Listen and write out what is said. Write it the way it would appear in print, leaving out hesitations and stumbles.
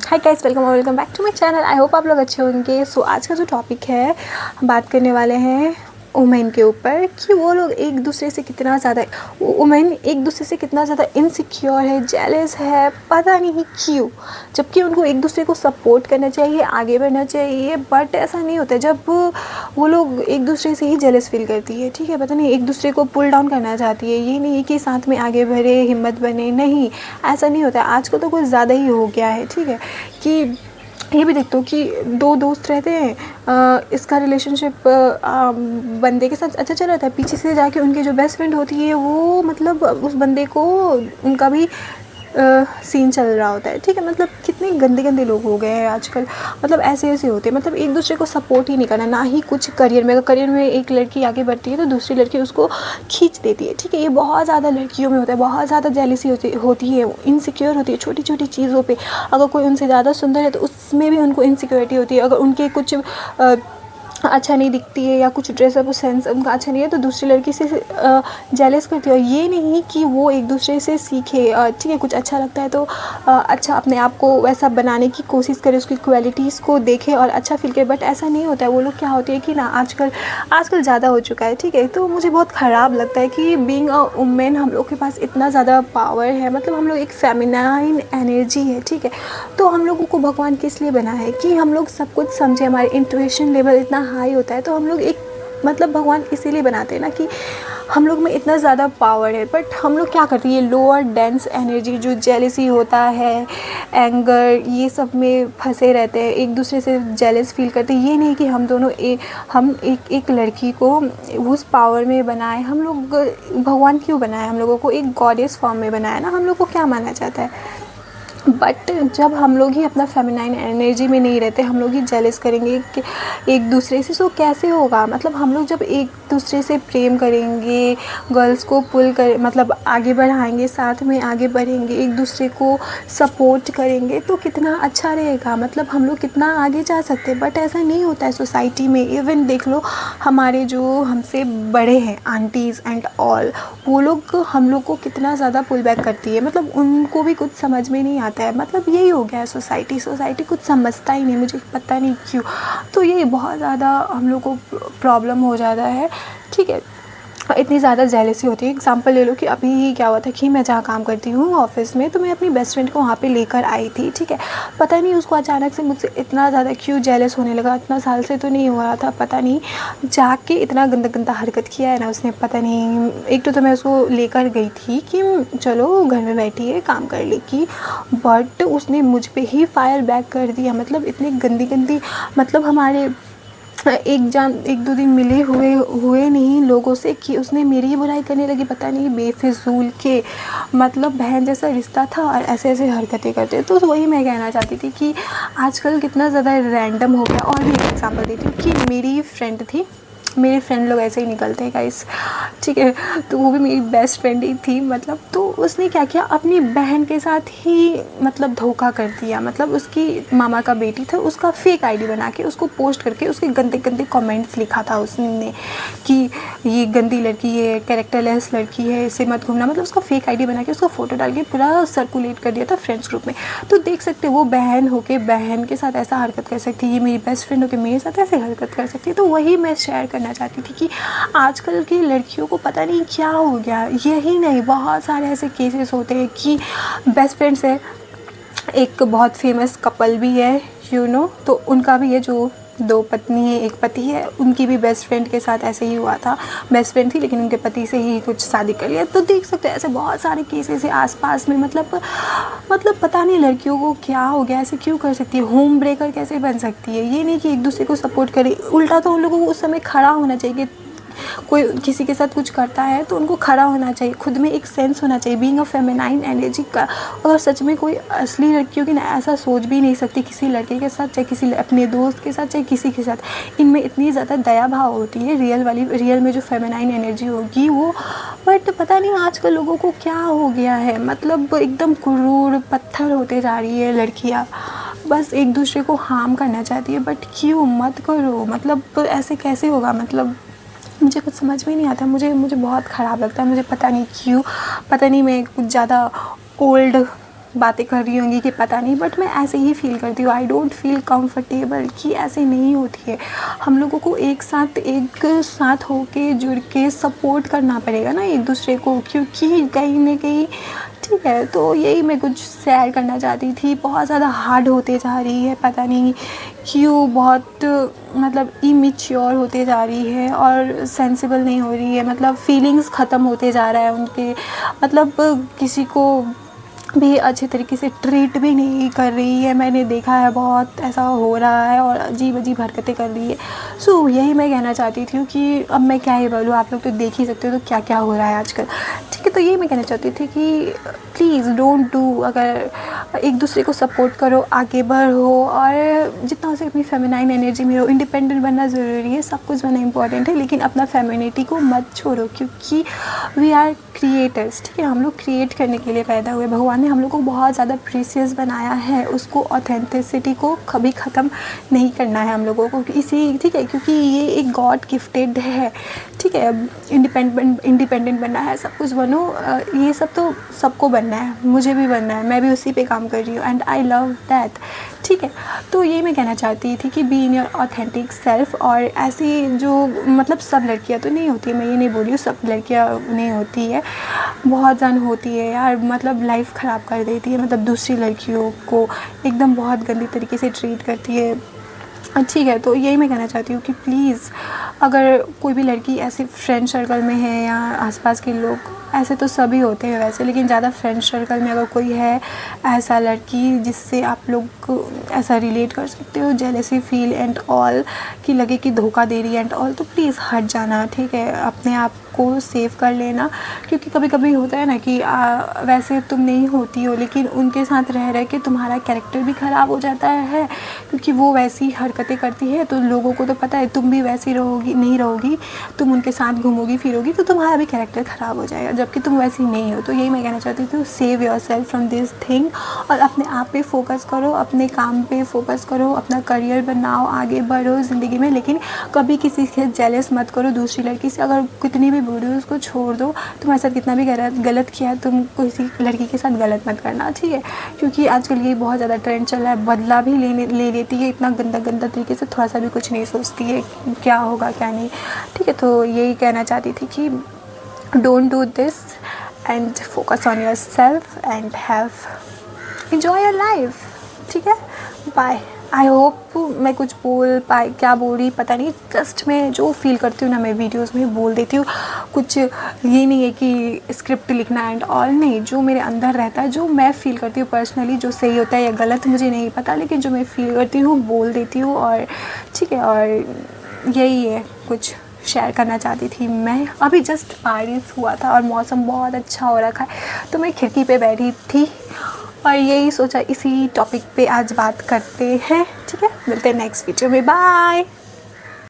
Hi guys, welcome back to my channel. I hope आप लोग अच्छे होंगे। सो आज का जो टॉपिक है, हम बात करने वाले हैं वुमेन के ऊपर कि वो लोग एक दूसरे से कितना ज़्यादा वुमेन एक दूसरे से कितना ज़्यादा इनसिक्योर है, जेलस है, पता नहीं क्यों। जबकि उनको एक दूसरे को सपोर्ट करना चाहिए, आगे बढ़ना चाहिए, बट ऐसा नहीं होता है। जब वो लोग एक दूसरे से ही जेलस फील करती है, ठीक है, पता नहीं एक दूसरे को पुल डाउन करना चाहती है। ये नहीं कि साथ में आगे बढ़े, हिम्मत बने, नहीं, ऐसा नहीं होता है। आजकल तो कुछ ज़्यादा ही हो गया है, ठीक है, कि ये भी देखते हो कि दो दोस्त रहते हैं, इसका रिलेशनशिप बंदे के साथ अच्छा चल रहा था, पीछे से जाके उनकी जो बेस्ट फ्रेंड होती है वो मतलब उस बंदे को उनका भी सीन चल रहा होता है, ठीक है। मतलब कितने गंदे गंदे लोग हो गए हैं आजकल। मतलब ऐसे ऐसे होते हैं, मतलब एक दूसरे को सपोर्ट ही नहीं करना, ना ही कुछ करियर में। अगर करियर में एक लड़की आगे बढ़ती है तो दूसरी लड़की उसको खींच देती है, ठीक है। ये बहुत ज़्यादा लड़कियों में होता है, बहुत ज़्यादा जेलसी होती है, इनसिक्योर होती है छोटी छोटी चीज़ों पे। अगर कोई उनसे ज़्यादा सुंदर है तो उसमें भी उनको इनसिक्योरिटी होती है। अगर उनके कुछ अच्छा नहीं दिखती है या कुछ ड्रेसअप सेंस उनका अच्छा नहीं है तो दूसरी लड़की से जेलस करती है। और ये नहीं कि वो एक दूसरे से सीखे, ठीक है, कुछ अच्छा लगता है तो अच्छा अपने आप को वैसा बनाने की कोशिश करे, उसकी क्वालिटीज़ को देखे और अच्छा फील करे, बट ऐसा नहीं होता है। वो लोग क्या होती है कि ना आजकल ज़्यादा हो चुका है, ठीक है। तो मुझे बहुत ख़राब लगता है कि बीइंग अ वुमेन हम लोग के पास इतना ज़्यादा पावर है, मतलब हम लोग एक फेमिनाइन एनर्जी है, ठीक है। तो हम लोगों को भगवान किस लिए बना है कि हम लोग सब कुछ समझे, हमारे इंट्यूशन लेवल इतना हाई होता है। तो हम लोग एक मतलब भगवान इसीलिए बनाते हैं ना कि हम लोग में इतना ज़्यादा पावर है, बट हम लोग क्या करते हैं, ये लोअर डेंस एनर्जी जो जेलसी होता है, एंगर, ये सब में फंसे रहते हैं, एक दूसरे से जेलस फील करते हैं। ये नहीं कि हम दोनों हम एक लड़की को उस पावर में बनाए। हम लोग भगवान क्यों बनाए, हम लोगों को एक गॉडेस फॉर्म में बनाया ना। हम लोग को क्या माना जाता है, बट जब हम लोग ही अपना फेमिनाइन एनर्जी में नहीं रहते, हम लोग ही जेलस करेंगे कि एक दूसरे से, तो कैसे होगा। मतलब हम लोग जब एक दूसरे से प्रेम करेंगे, गर्ल्स को पुल कर मतलब आगे बढ़ाएंगे, साथ में आगे बढ़ेंगे, एक दूसरे को सपोर्ट करेंगे तो कितना अच्छा रहेगा। मतलब हम लोग कितना आगे जा सकते हैं, बट ऐसा नहीं होता है सोसाइटी में। इवन देख लो हमारे जो हमसे बड़े हैं, आंटीज़ एंड ऑल, वो लोग हम लोग को कितना ज़्यादा पुल बैक करती है। मतलब उनको भी कुछ समझ में नहीं आता है। मतलब यही हो गया है सोसाइटी कुछ समझता ही नहीं, मुझे पता नहीं क्यों। तो ये बहुत ज़्यादा हम लोग को प्रॉब्लम हो जाता है, ठीक है। इतनी ज़्यादा जेलसी होती है। एग्जांपल ले लो कि अभी ही क्या हुआ था कि मैं जहाँ काम करती हूँ ऑफिस में, तो मैं अपनी बेस्ट फ्रेंड को वहाँ पे लेकर आई थी, ठीक है। पता नहीं उसको अचानक से मुझसे इतना ज़्यादा क्यों जेलस होने लगा। इतना साल से तो नहीं हो रहा था, पता नहीं जाके इतना गंदा गंदा हरकत किया है ना उसने, पता नहीं। एक तो मैं उसको लेकर गई थी कि चलो घर में बैठी है काम कर लेगी, बट उसने मुझ पर ही फायर बैक कर दिया। मतलब इतनी गंदी गंदी, मतलब हमारे एक दो दिन मिले हुए नहीं लोगों से कि उसने मेरी ही बुराई करने लगी, पता नहीं बेफिजूल के। मतलब बहन जैसा रिश्ता था और ऐसे ऐसे हरकतें करते। तो वही मैं कहना चाहती थी कि आजकल कितना ज़्यादा रैंडम हो गया। और भी एक एग्जांपल देती हूँ कि मेरी फ्रेंड थी, मेरे फ्रेंड लोग ऐसे ही निकलते हैं गाइस, ठीक है। तो वो भी मेरी बेस्ट फ्रेंड ही थी, मतलब तो उसने क्या किया, अपनी बहन के साथ ही मतलब धोखा कर दिया। मतलब उसकी मामा का बेटी था, उसका फेक आईडी बना के उसको पोस्ट करके उसके गंदे गंदे कमेंट्स लिखा था उसने कि ये गंदी लड़की है, कैरेक्टरलेस लड़की है, इससे मत घूमना। मतलब उसका फेक आईडी बना के उसका फ़ोटो डाल के पूरा सर्कुलेट कर दिया था फ्रेंड्स ग्रुप में। तो देख सकते वो बहन होके बहन के साथ ऐसा हरकत कर सकती है, ये मेरी बेस्ट फ्रेंड होके मेरे साथ ऐसे हरकत कर सकती है। तो वही मैं शेयर करना चाहती थी कि आजकल की लड़कियों को पता नहीं क्या हो गया। यही नहीं, बहुत सारे ऐसे केसेस होते हैं कि बेस्ट फ्रेंड्स है, एक बहुत फेमस कपल भी है, तो उनका भी है, जो दो पत्नी है एक पति है, उनकी भी बेस्ट फ्रेंड के साथ ऐसे ही हुआ था। बेस्ट फ्रेंड थी लेकिन उनके पति से ही कुछ शादी कर लिया। तो देख सकते हैं ऐसे बहुत सारे केसेस है आसपास में। मतलब पता नहीं लड़कियों को क्या हो गया, ऐसे क्यों कर सकती है, होम ब्रेकर कैसे बन सकती है। ये नहीं कि एक दूसरे को सपोर्ट करे, उल्टा तो उन लोगों को उस समय खड़ा होना चाहिए। कोई किसी के साथ कुछ करता है तो उनको खड़ा होना चाहिए, खुद में एक सेंस होना चाहिए, बीइंग अ फेमिनाइन एनर्जी का। अगर सच में कोई असली लड़की होगी ना, ऐसा सोच भी नहीं सकती किसी लड़के के साथ, चाहे किसी अपने दोस्त के साथ, चाहे किसी के साथ। इनमें इतनी ज़्यादा दया भाव होती है, रियल में जो फेमिनाइन एनर्जी होगी वो। बट पता नहीं आजकल लोगों को क्या हो गया है, मतलब एकदम क्रूर पत्थर होते जा रही है लड़कियाँ, बस एक दूसरे को हार्म करना चाहती है। बट क्यों, मत करो। मतलब ऐसे कैसे होगा, मतलब मुझे कुछ समझ में नहीं आता। मुझे बहुत ख़राब लगता है। मुझे पता नहीं क्यों, पता नहीं मैं कुछ ज़्यादा ओल्ड बातें कर रही होंगी कि पता नहीं, बट मैं ऐसे ही फ़ील करती हूँ। आई डोंट फील कंफर्टेबल कि ऐसे नहीं होती है। हम लोगों को एक साथ होके जुड़ के सपोर्ट करना पड़ेगा ना एक दूसरे को, क्योंकि कहीं न कहीं, ठीक है। तो यही मैं कुछ शेयर करना चाहती थी। बहुत ज़्यादा हार्ड होते जा रही है, पता नहीं क्यों, बहुत मतलब इमैच्योर होते जा रही है और सेंसिबल नहीं हो रही है। मतलब फीलिंग्स ख़त्म होते जा रहा है उनके, मतलब किसी को भी अच्छे तरीके से ट्रीट भी नहीं कर रही है। मैंने देखा है बहुत ऐसा हो रहा है और अजीब हरकतें कर रही है। सो यही मैं कहना चाहती थी कि अब मैं क्या ही बोलूँ, आप लोग तो देख ही सकते हो तो क्या क्या हो रहा है आजकल, ठीक है। तो यही मैं कहना चाहती थी कि प्लीज़ डोंट डू, अगर एक दूसरे को सपोर्ट करो, आगे बढ़ो और जितना हो सके अपनी फेमिनाइन एनर्जी में रहो। इंडिपेंडेंट बनना ज़रूरी है, सब कुछ बनना इंपॉर्टेंट है, लेकिन अपना फेमिनिटी को मत छोड़ो, क्योंकि वी आर क्रिएटर्स, ठीक है। हम लोग क्रिएट करने के लिए पैदा हुए। भगवान ने हम लोग को बहुत ज़्यादा प्रीशियस बनाया है, उसको ऑथेंटिसिटी को कभी ख़त्म नहीं करना है हम लोगों को, इसी, ठीक है, क्योंकि ये एक गॉड गिफ्टेड है, ठीक है। इंडिपेंडेंट बनना है, सब कुछ बनो, ये सब तो सबको बनना है, मुझे भी बनना है, मैं भी उसी पे काम कर रही हूँ एंड आई लव दैट, ठीक है। तो ये मैं कहना चाहती थी कि be in your authentic self. और ऐसी जो मतलब सब लड़कियाँ तो नहीं होती है, मैं ये नहीं बोल रही हूँ सब लड़कियाँ नहीं होती है, बहुत जन होती है यार, मतलब लाइफ ख़राब कर देती है, मतलब दूसरी लड़कियों को एकदम बहुत गंदी तरीके से ट्रीट करती है, ठीक है। तो यही मैं कहना चाहती हूँ कि प्लीज़, अगर कोई भी लड़की ऐसे फ्रेंड सर्कल में है या आसपास के लोग, ऐसे तो सभी होते हैं वैसे, लेकिन ज़्यादा फ्रेंड सर्कल में अगर कोई है ऐसा लड़की जिससे आप लोग ऐसा रिलेट कर सकते हो, जेलसी फील एंड ऑल, कि लगे कि धोखा दे रही है एंड ऑल, तो प्लीज़ हट जाना, ठीक है। अपने आप को सेव कर लेना, क्योंकि कभी कभी होता है ना कि वैसे तुम नहीं होती हो, लेकिन उनके साथ रह के तुम्हारा कैरेक्टर भी ख़राब हो जाता है, क्योंकि वो वैसी हरकतें करती है, तो लोगों को तो पता है तुम भी वैसी नहीं रहोगी, तुम उनके साथ घूमोगी फिरोगी तो तुम्हारा भी कैरेक्टर ख़राब हो जाएगा, जबकि तुम वैसी नहीं हो। तो यही मैं कहना चाहती थी, save your self from this thing, और अपने आप पे फोकस करो, अपने काम पे फोकस करो, अपना करियर बनाओ, आगे बढ़ो ज़िंदगी में, लेकिन कभी किसी से जेलस मत करो दूसरी लड़की से। अगर कितनी भी बुरी हो उसको छोड़ दो, तुम्हारे साथ कितना भी गलत किया है, तुम किसी लड़की के साथ गलत मत करना, ठीक है। क्योंकि आजकल ये बहुत ज़्यादा ट्रेंड चल रहा है, बदला भी ले लेती है इतना गंदा तरीके से, थोड़ा सा भी कुछ नहीं सोचती है क्या होगा क्या नहीं, ठीक है। तो यही कहना चाहती थी कि don't do this and focus on your self and have enjoy your life, ठीक है। बाय। आई होप मैं कुछ बोल पाए, क्या बोल रही पता नहीं, जस्ट मैं जो फील करती हूँ ना मैं वीडियोस में बोल देती हूँ। कुछ ये नहीं है कि स्क्रिप्ट लिखना एंड ऑल, नहीं, जो मेरे अंदर रहता है, जो मैं फील करती हूँ पर्सनली, जो सही होता है या गलत मुझे नहीं पता, लेकिन जो मैं फील करती हूँ बोल देती हूँ, और ठीक है। और यही है, कुछ शेयर करना चाहती थी मैं। अभी जस्ट बारिश हुआ था और मौसम बहुत अच्छा हो रखा है, तो मैं खिड़की पे बैठी थी और यही सोचा इसी टॉपिक पे आज बात करते हैं, ठीक है। मिलते हैं नेक्स्ट वीडियो में, बाय।